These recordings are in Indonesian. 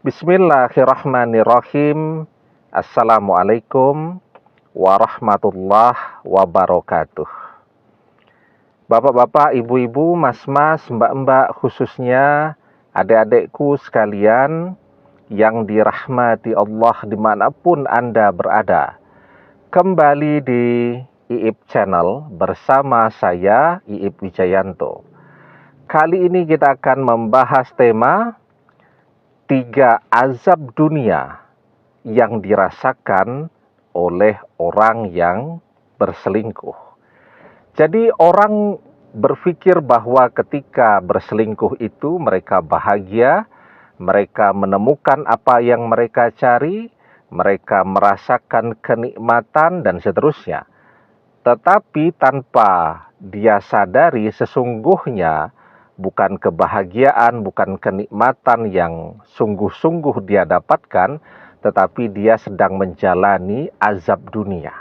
Bismillahirrahmanirrahim. Assalamualaikum warahmatullahi wabarakatuh. Bapak-bapak, ibu-ibu, mas-mas, mbak-mbak, khususnya adik-adikku sekalian yang dirahmati Allah dimanapun Anda berada. Kembali di IIP Channel bersama saya, IIP Wijayanto. Kali ini kita akan membahas tema 3 azab dunia yang dirasakan oleh orang yang berselingkuh. Jadi orang berpikir bahwa ketika berselingkuh itu mereka bahagia, mereka menemukan apa yang mereka cari, mereka merasakan kenikmatan dan seterusnya. Tetapi tanpa dia sadari sesungguhnya bukan kebahagiaan, bukan kenikmatan yang sungguh-sungguh dia dapatkan, tetapi dia sedang menjalani azab dunia.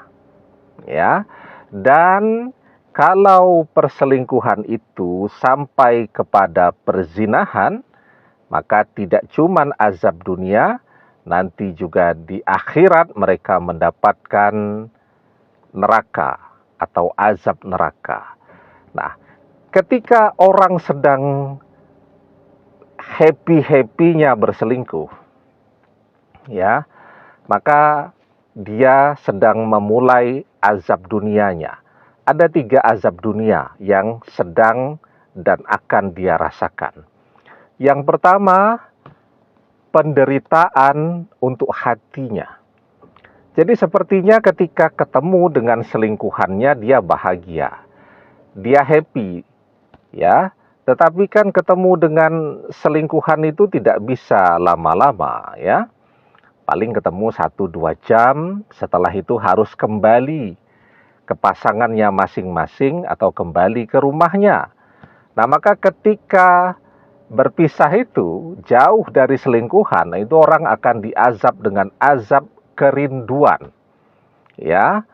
Ya. Dan kalau perselingkuhan itu sampai kepada perzinahan, maka tidak cuma azab dunia, nanti juga di akhirat mereka mendapatkan neraka atau azab neraka. Nah, ketika orang sedang happy-happynya berselingkuh, ya, maka dia sedang memulai azab dunianya. Ada 3 azab dunia yang sedang dan akan dia rasakan. Yang pertama, penderitaan untuk hatinya. Jadi sepertinya ketika ketemu dengan selingkuhannya dia bahagia, dia happy, ya. Tetapi kan ketemu dengan selingkuhan itu tidak bisa lama-lama, ya. Paling ketemu 1-2 jam, setelah itu harus kembali ke pasangannya masing-masing atau kembali ke rumahnya. Nah, maka ketika berpisah itu jauh dari selingkuhan, itu orang akan diazab dengan azab kerinduan. Ya,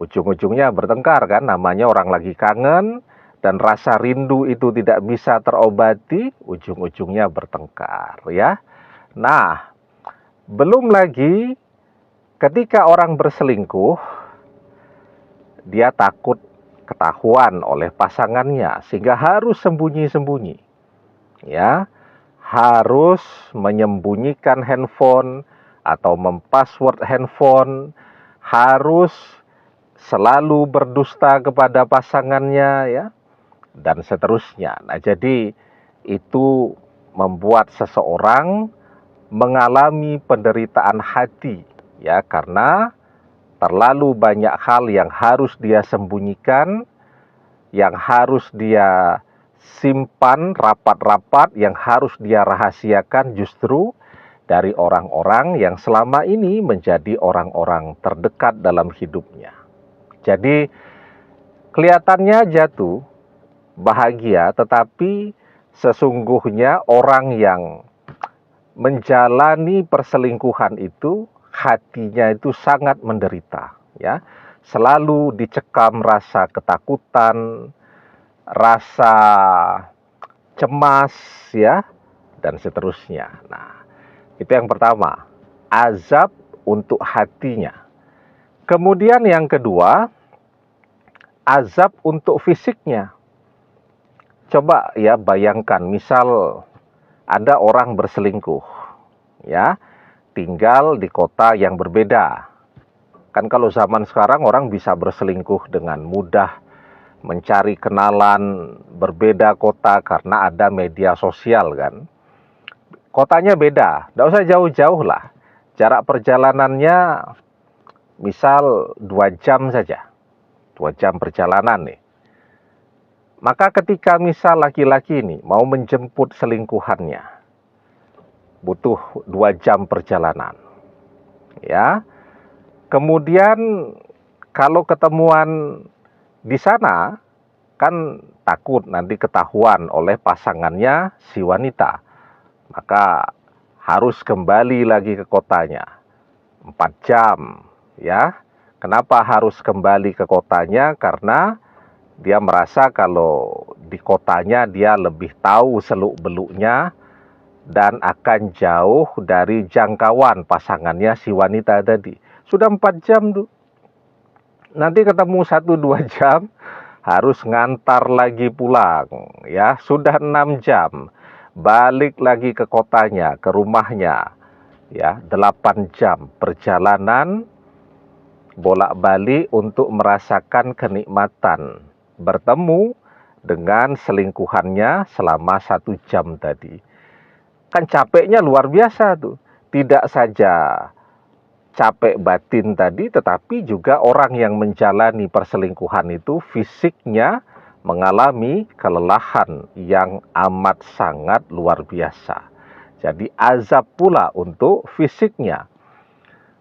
ujung-ujungnya bertengkar kan, namanya orang lagi kangen dan rasa rindu itu tidak bisa terobati, ujung-ujungnya bertengkar, ya. Nah, belum lagi ketika orang berselingkuh, dia takut ketahuan oleh pasangannya sehingga harus sembunyi-sembunyi. Ya, harus menyembunyikan handphone atau mempassword handphone, harus selalu berdusta kepada pasangannya, ya, dan seterusnya. Nah, jadi itu membuat seseorang mengalami penderitaan hati, ya, karena terlalu banyak hal yang harus dia sembunyikan, yang harus dia simpan rapat-rapat, yang harus dia rahasiakan justru dari orang-orang yang selama ini menjadi orang-orang terdekat dalam hidupnya. Jadi kelihatannya jatuh bahagia, tetapi sesungguhnya orang yang menjalani perselingkuhan itu hatinya itu sangat menderita, ya. Selalu dicekam rasa ketakutan, rasa cemas, ya, dan seterusnya. Nah, itu yang pertama, azab untuk hatinya. Kemudian yang kedua, azab untuk fisiknya. Coba ya bayangkan, misal ada orang berselingkuh, ya, tinggal di kota yang berbeda. Kan kalau zaman sekarang orang bisa berselingkuh dengan mudah, mencari kenalan berbeda kota karena ada media sosial kan. Kotanya beda, tidak usah jauh-jauh lah. Jarak perjalanannya misal 2 jam saja. 2 jam perjalanan nih. Maka ketika misal laki-laki ini mau menjemput selingkuhannya, butuh 2 jam perjalanan. Ya. Kemudian kalau ketemuan di sana kan takut nanti ketahuan oleh pasangannya si wanita. Maka harus kembali lagi ke kotanya. 4 jam, ya. Kenapa harus kembali ke kotanya? Karena dia merasa kalau di kotanya dia lebih tahu seluk-beluknya dan akan jauh dari jangkauan pasangannya si wanita tadi. Sudah 4 jam tuh. Nanti ketemu 1-2 jam, harus ngantar lagi pulang, ya. Sudah 6 jam, balik lagi ke kotanya, ke rumahnya, ya. 8 jam perjalanan bolak-balik untuk merasakan kenikmatan bertemu dengan selingkuhannya selama 1 jam tadi. Kan capeknya luar biasa tuh. Tidak saja capek batin tadi, tetapi juga orang yang menjalani perselingkuhan itu fisiknya mengalami kelelahan yang amat sangat luar biasa. Jadi azab pula untuk fisiknya.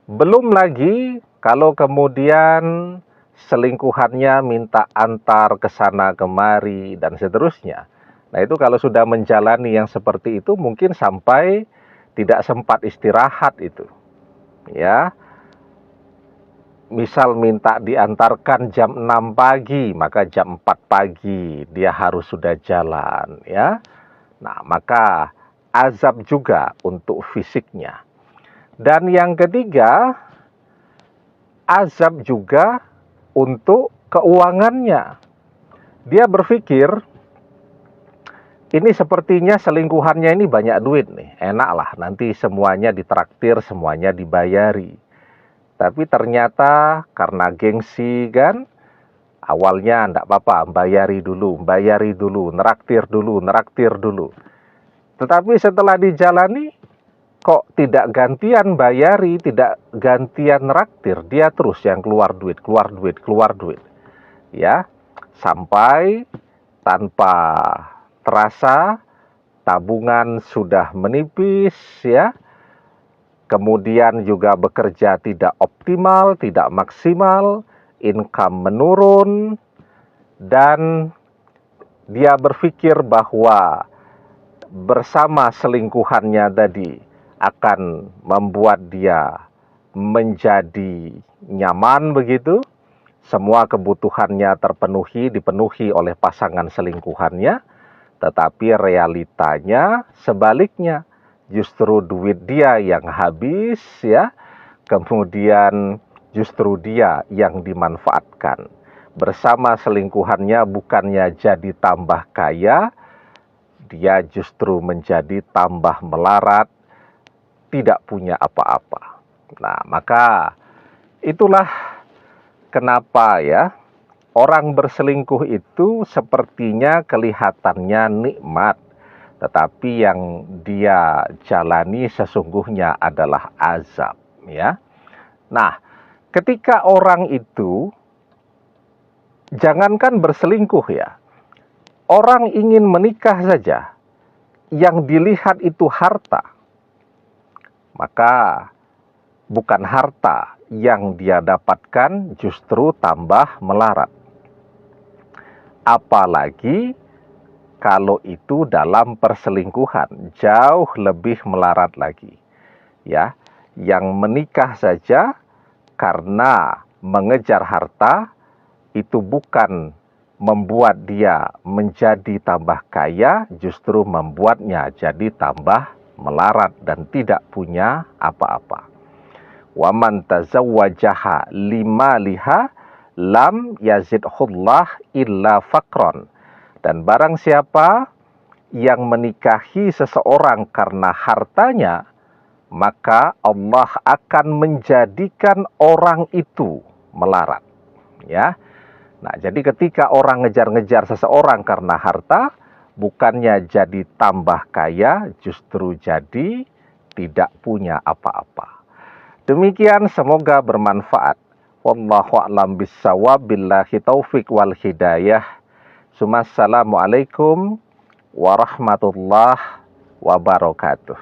Belum lagi kalau kemudian selingkuhannya minta antar ke sana kemari dan seterusnya. Nah, itu kalau sudah menjalani yang seperti itu mungkin sampai tidak sempat istirahat itu. Ya. Misal minta diantarkan jam 6 pagi, maka jam 4 pagi dia harus sudah jalan, ya. Nah, maka azab juga untuk fisiknya. Dan yang ketiga, azab juga untuk keuangannya. Dia berpikir, ini sepertinya selingkuhannya ini banyak duit nih, enak lah, nanti semuanya ditraktir, semuanya dibayari. Tapi ternyata karena gengsi kan, awalnya enggak apa-apa, bayari dulu, neraktir dulu. Tetapi setelah dijalani, kok tidak gantian bayari, tidak gantian neraktir, dia terus yang keluar duit. Ya, sampai tanpa terasa tabungan sudah menipis, ya. Kemudian juga bekerja tidak optimal, tidak maksimal, income menurun, dan dia berpikir bahwa bersama selingkuhannya tadi akan membuat dia menjadi nyaman begitu. Semua kebutuhannya dipenuhi oleh pasangan selingkuhannya, tetapi realitanya sebaliknya. Justru duit dia yang habis, ya. Kemudian justru dia yang dimanfaatkan. Bersama selingkuhannya bukannya jadi tambah kaya, dia justru menjadi tambah melarat, tidak punya apa-apa. Nah, maka itulah kenapa ya orang berselingkuh itu sepertinya kelihatannya nikmat, tetapi yang dia jalani sesungguhnya adalah azab, ya. Nah, ketika orang itu jangankan berselingkuh ya, orang ingin menikah saja, yang dilihat itu harta, maka bukan harta yang dia dapatkan, justru tambah melarat. Apalagi kalau itu dalam perselingkuhan, jauh lebih melarat lagi. Ya, yang menikah saja karena mengejar harta itu bukan membuat dia menjadi tambah kaya, justru membuatnya jadi tambah melarat dan tidak punya apa-apa. Wa man tazawwajaha limaliha lam yazidhullah illa faqron. Dan barang siapa yang menikahi seseorang karena hartanya, maka Allah akan menjadikan orang itu melarat. Ya. Nah, jadi ketika orang ngejar-ngejar seseorang karena harta, bukannya jadi tambah kaya, justru jadi tidak punya apa-apa. Demikian, semoga bermanfaat. Wallahu a'lam bissawab, billahi taufik wal hidayah. Assalamualaikum warahmatullahi wabarakatuh.